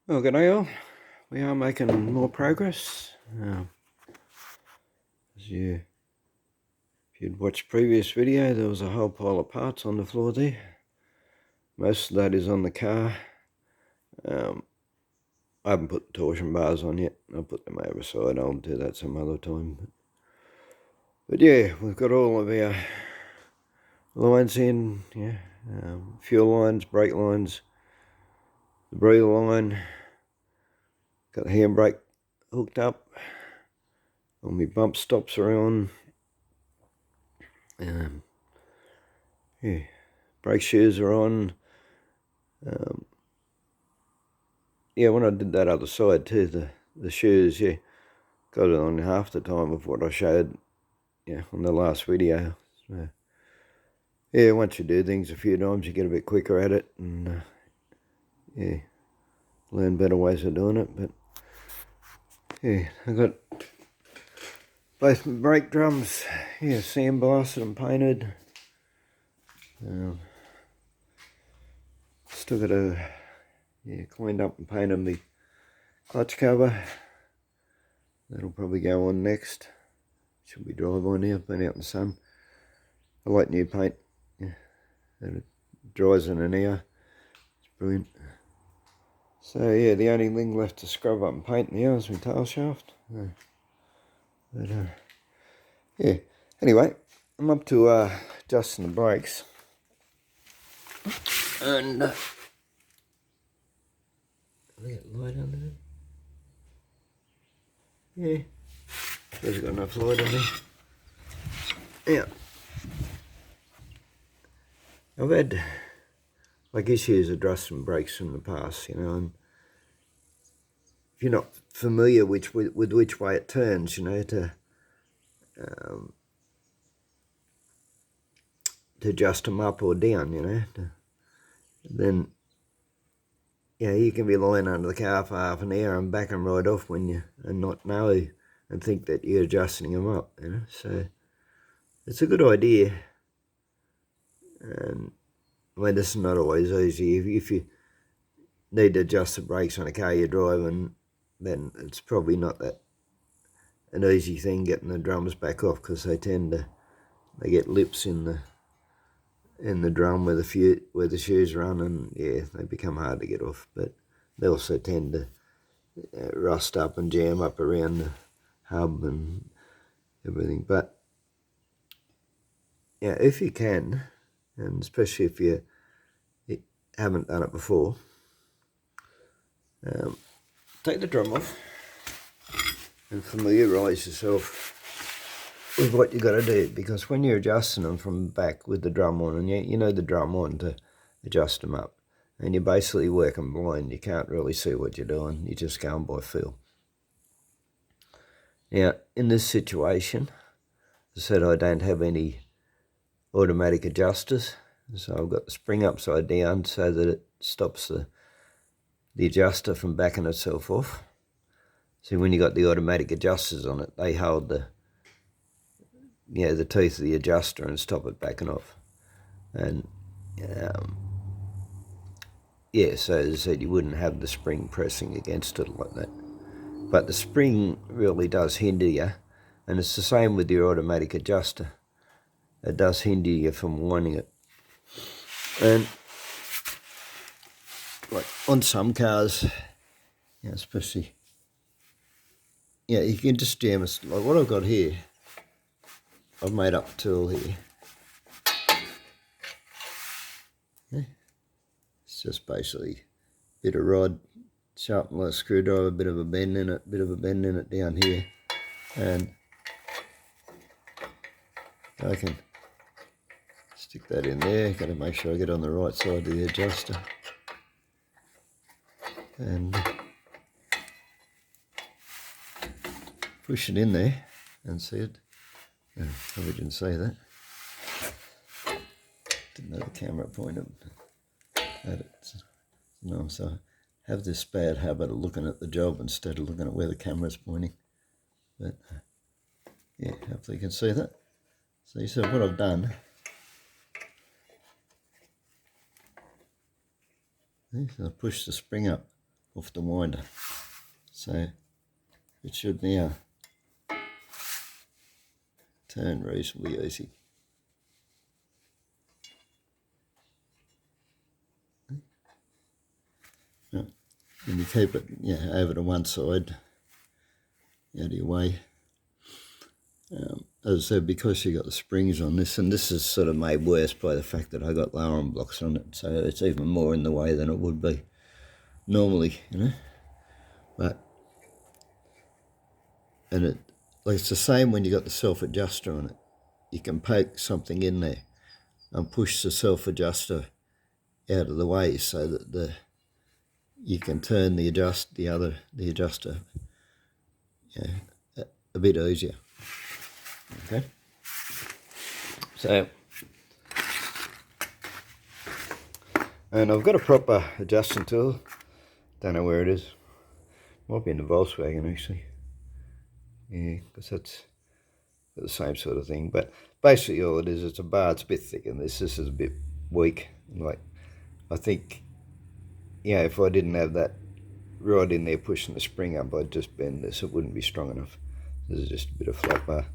Well, g'day all. We are making more progress. As if you'd watched previous video, there was a whole pile of parts on the floor there. Most of that is on the car. I haven't put the torsion bars on yet. I'll put them overside. I'll do that some other time. But yeah, we've got all of our lines in. Yeah, fuel lines, brake lines, the breather line. Got the handbrake hooked up. All my bump stops are on. Yeah, brake shoes are on. Yeah, when I did that other side too, the shoes, yeah, got it on half the time of what I showed, on the last video. So, yeah, once you do things a few times, you get a bit quicker at it, and yeah, learn better ways of doing it. But yeah, I got both my brake drums, sandblasted and painted. Still got to cleaned up and painted my clutch cover. That'll probably go on next. Should be dry by now. Been out in the sun. I like new paint. Yeah, and it dries in an hour. It's brilliant. So yeah, the only thing left to scrub up and paint now is my tail shaft. But yeah. Anyway, I'm up to adjusting the brakes. And I got light under it. Yeah. There's got enough light on there. Yeah. I've had issues adjusting brakes in the past, and if you're not familiar with which way it turns, to adjust them up or down, then you can be lying under the car for half an hour and back them right off and not know and think that you're adjusting them up, So it's a good idea, and this is not always easy. If you need to adjust the brakes on a car you're driving, then it's probably not that an easy thing getting the drums back off, because they they get lips in the drum where the shoes run, and they become hard to get off. But they also tend to rust up and jam up around the hub and everything. But if you can, and especially if you haven't done it before, take the drum off and familiarise yourself with what you got to do, because when you're adjusting them from back with the drum on, and you know the drum on to adjust them up, and you're basically working blind, you can't really see what you're doing, you're just going by feel. Now, in this situation, as I said, I don't have any automatic adjusters, so I've got the spring upside down so that it stops the adjuster from backing itself off. See, when you got the automatic adjusters on it, they hold the teeth of the adjuster and stop it backing off. And so as I said, you wouldn't have the spring pressing against it like that. But the spring really does hinder you, and it's the same with your automatic adjuster. It does hinder you from winding it. And like on some cars, especially, you can just jam it. Like what I've got here, I've made up a tool here. It's just basically a bit of rod, sharpened like a screwdriver, a bit of a bend in it down here, and I can stick that in there. Got to make sure I get on the right side of the adjuster, and push it in there and see it. Probably didn't say that. Didn't know the camera pointed at it. No, so I have this bad habit of looking at the job instead of looking at where the camera's pointing. But hopefully you can see that. So what I've done, so I push the spring up off the winder. So it should now turn reasonably easy. Right. And you keep it over to one side, out of your way. As I said, because you got the springs on this, and this is sort of made worse by the fact that I got lowering blocks on it, so it's even more in the way than it would be normally, And it's the same when you got the self-adjuster on it. You can poke something in there and push the self-adjuster out of the way so that you can turn the adjuster a bit easier. Okay. So, and I've got a proper adjusting tool. Don't know where it is. Might be in the Volkswagen actually. Yeah, because that's the same sort of thing. But basically all it is, it's a bar. It's a bit thicker than this. This is a bit weak. Like, I think, if I didn't have that rod in there pushing the spring up, I'd just bend this. It wouldn't be strong enough. This is just a bit of flat bar.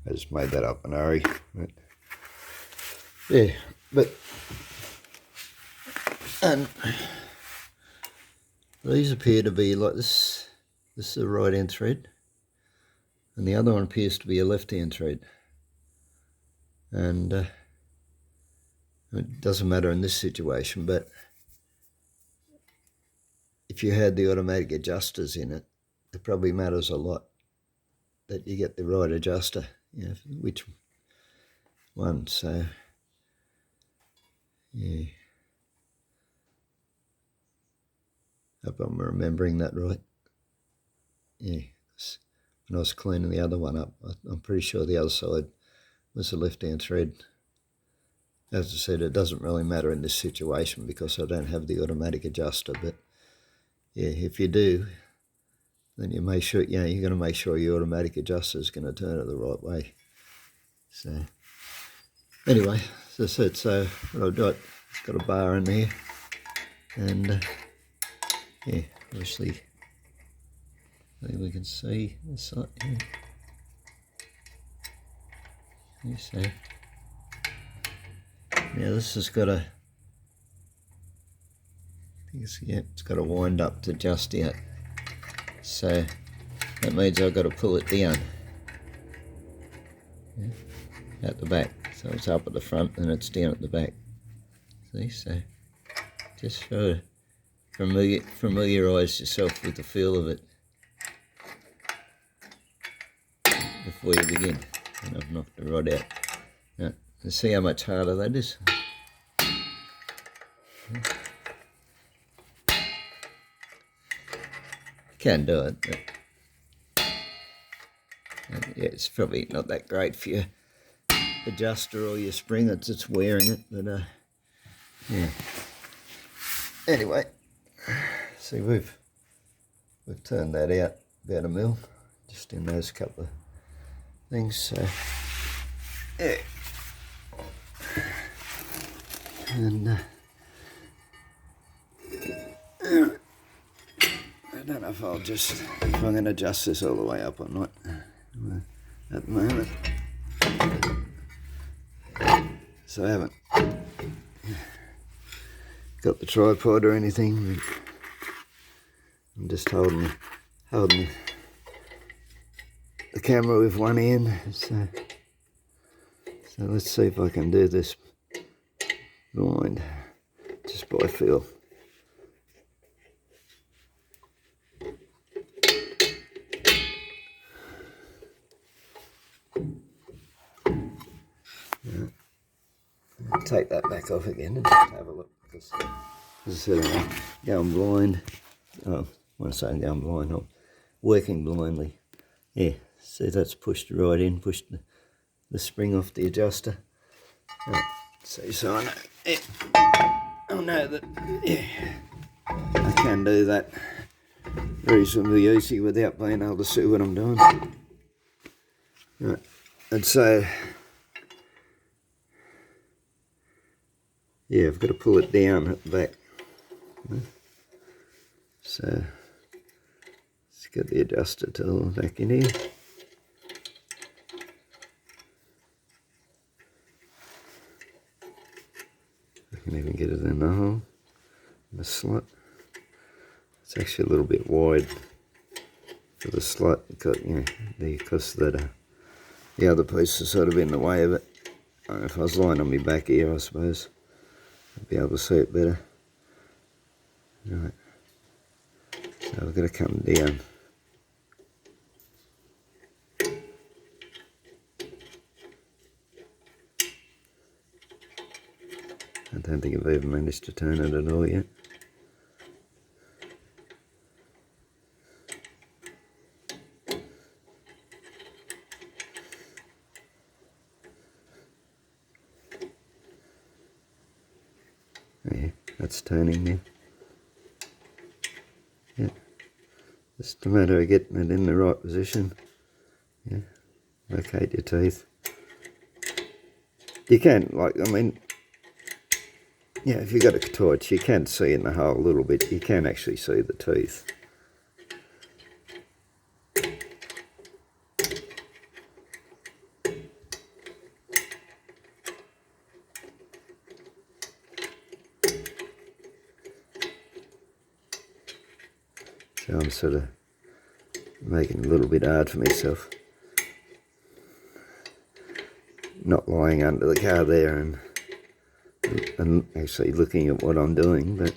I just made that up in a hurry. But, yeah, but, and these appear to be like this. This is a right hand thread. And the other one appears to be a left-hand thread. And it doesn't matter in this situation, but if you had the automatic adjusters in it, it probably matters a lot that you get the right adjuster, which one. So, yeah. Hope I'm remembering that right. Yeah. When I was cleaning the other one up, I'm pretty sure the other side was the left-hand thread. As I said, it doesn't really matter in this situation because I don't have the automatic adjuster, but yeah, if you do, then you make sure, you're going to make sure your automatic adjuster is going to turn it the right way. So, anyway, as I said, so what I've got a bar in there, and yeah, obviously, we can see the side here. You see. Now this has got a, it's got a wind up to just out. So that means I've got to pull it down at the back. So it's up at the front and it's down at the back. See, so just try to familiarise yourself with the feel of it before you begin. And I've knocked the rod out. Now, you see how much harder that is? Can do it, but yeah, it's probably not that great for your adjuster or your spring that's just wearing it, but yeah. Anyway, see, we've turned that out about a mil, just in those couple of things. So yeah, and I don't know if I'm going to adjust this all the way up or not at the moment. So I haven't got the tripod or anything. I'm just holding the camera with one hand. So let's see if I can do this blind just by feel. Take that back off again and just have a look. Because, as I said, I'm going blind. Oh, when I say I'm going blind, I'm working blindly. Yeah, see, that's pushed right in, pushed the spring off the adjuster. See, so I know, I know that, I can do that reasonably easy without being able to see what I'm doing. Right, and so, yeah, I've got to pull it down at the back. So let's get the adjuster tool back in here. I can even get it in the hole, in the slot. It's actually a little bit wide for the slot because that the other piece is sort of in the way of it. If I was lying on my back here, I suppose I'd be able to see it better. Right, so I've got to come down. I don't think I've even managed to turn it at all yet. Yeah, that's turning now. Yeah, just a matter of getting it in the right position. Yeah, locate your teeth. You can, yeah, if you've got a torch, you can see in the hole a little bit. You can actually see the teeth. So I'm sort of making it a little bit hard for myself. Not lying under the car there and actually looking at what I'm doing, but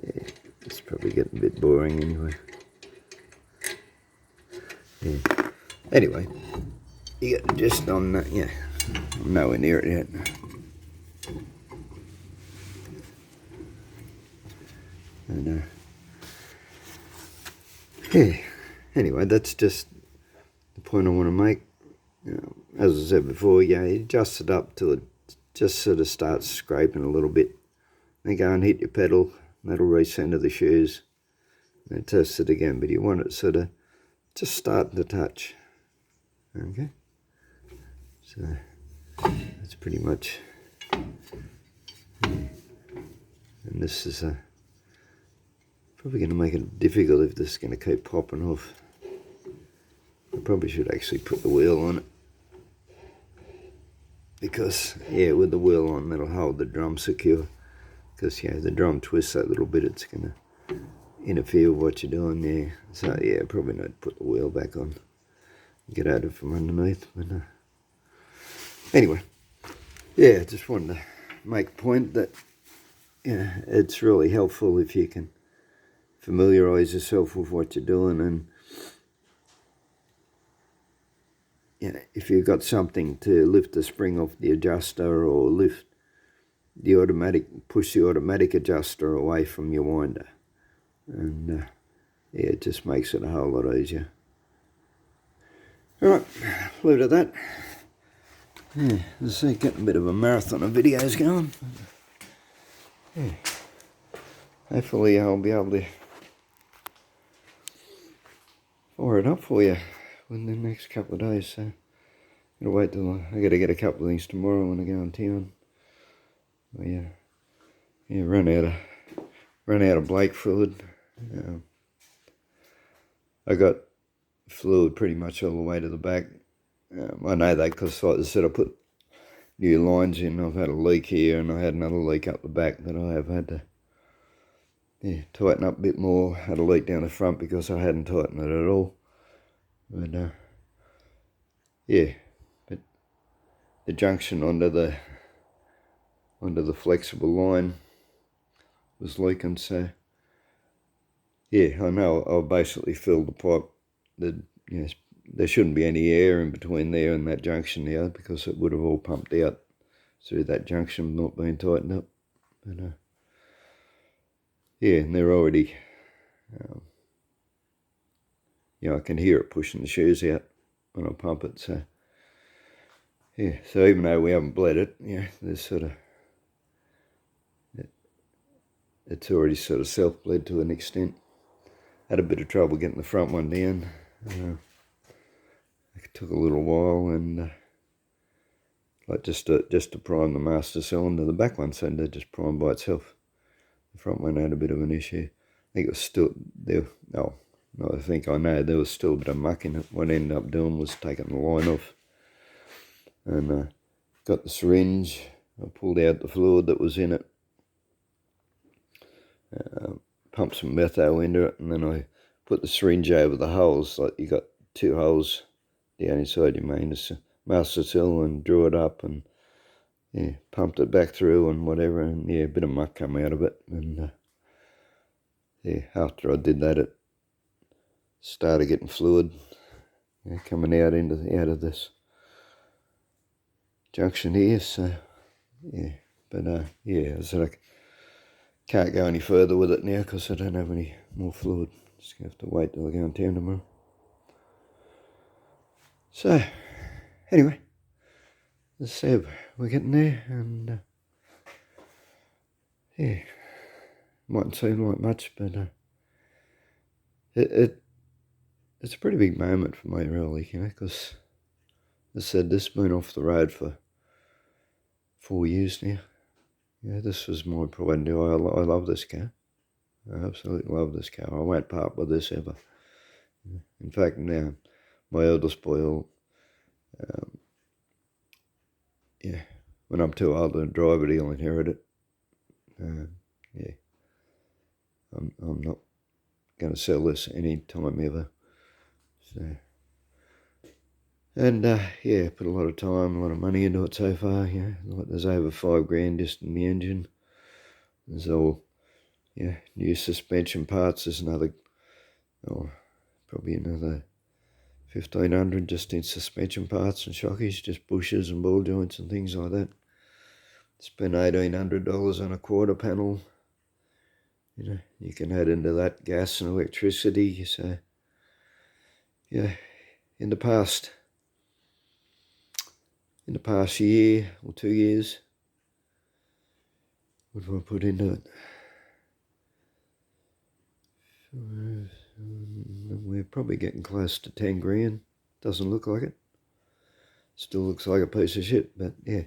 yeah, it's probably getting a bit boring anyway. Yeah. Anyway, you got the gist on that. Yeah, I'm nowhere near it yet. And yeah, anyway, that's just the point I want to make. As I said before, you adjust it up till it just sort of starts scraping a little bit. Then go and hit your pedal, that'll recenter the shoes. And test it again, but you want it sort of just starting to touch. Okay, so that's pretty much. And this is probably going to make it difficult if this is going to keep popping off. I probably should actually put the wheel on it, because yeah, with the wheel on, that'll hold the drum secure. Because the drum twists that little bit, it's going to interfere with what you're doing there. So yeah, probably not put the wheel back on. Get out of it from underneath. But anyway, yeah, just wanted to make a point that it's really helpful if you can familiarise yourself with what you're doing, and if you've got something to lift the spring off the adjuster or lift the push the automatic adjuster away from your winder, and yeah, it just makes it a whole lot easier. Alright, leave it at that. Yeah, let's see, getting a bit of a marathon of videos going. Yeah. Hopefully I'll be able to fire it up for you within the next couple of days. So I'm gonna wait till I gotta get a couple of things tomorrow when I go in town. But yeah, run out of brake fluid. I got fluid pretty much all the way to the back. I know that because, like I said, I put new lines in. I've had a leak here, and I had another leak up the back that I have had to tighten up a bit more. Had a leak down the front because I hadn't tightened it at all. But yeah, but the junction onto the flexible line was leaking. So yeah, I know I'll basically fill the pipe. There shouldn't be any air in between there and that junction now, because it would have all pumped out through that junction not being tightened up. But yeah, and they're already, I can hear it pushing the shoes out when I pump it. So yeah, so even though we haven't bled it, there's sort of, it's already sort of self-bled to an extent. Had a bit of trouble getting the front one down. I took a little while, and like just to prime the master cylinder. The back one seemed to just prime by itself. The front one had a bit of an issue. I think it was still there. No, I know there was still a bit of muck in it. What I ended up doing was taking the line off, and got the syringe. I pulled out the fluid that was in it, pumped some metho into it, and then I put the syringe over the holes. Like you got 2 holes down inside your main master cylinder, and drew it up, and yeah, pumped it back through and whatever, and yeah, a bit of muck come out of it, and yeah, after I did that, it started getting fluid coming out of this junction here. So yeah, but yeah, I said I can't go any further with it now because I don't have any more fluid. Just gonna have to wait till I go in town tomorrow. So anyway, let's see, we're getting there, and yeah, mightn't seem like much, but it's a pretty big moment for me, really, because as I said, this has been off the road for 4 years now. Yeah, this was my pride and joy. I love this car. I absolutely love this car. I won't part with this ever. In fact, now my eldest boy will, yeah, when I'm too old to drive it, he'll inherit it. Yeah, I'm not going to sell this any time ever. So, and yeah, put a lot of time, a lot of money into it so far. Yeah, like there's over $5,000 just in the engine. There's all, yeah, new suspension parts. There's another, probably another 1,500 just in suspension parts and shockies, just bushes and ball joints and things like that. Spent $1,800 on a quarter panel. You know, you can add into that gas and electricity. So yeah, in the past year or 2 years, what have I put into it? We're probably getting close to 10 grand. Doesn't look like it. Still looks like a piece of shit, but yeah,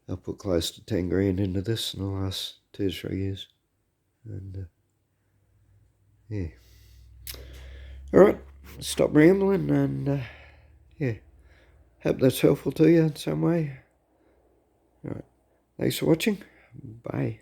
I'll put close to 10 grand into this in the last 2 to 3 years. And yeah. Alright, stop rambling, and yeah, hope that's helpful to you in some way. Alright, thanks for watching. Bye.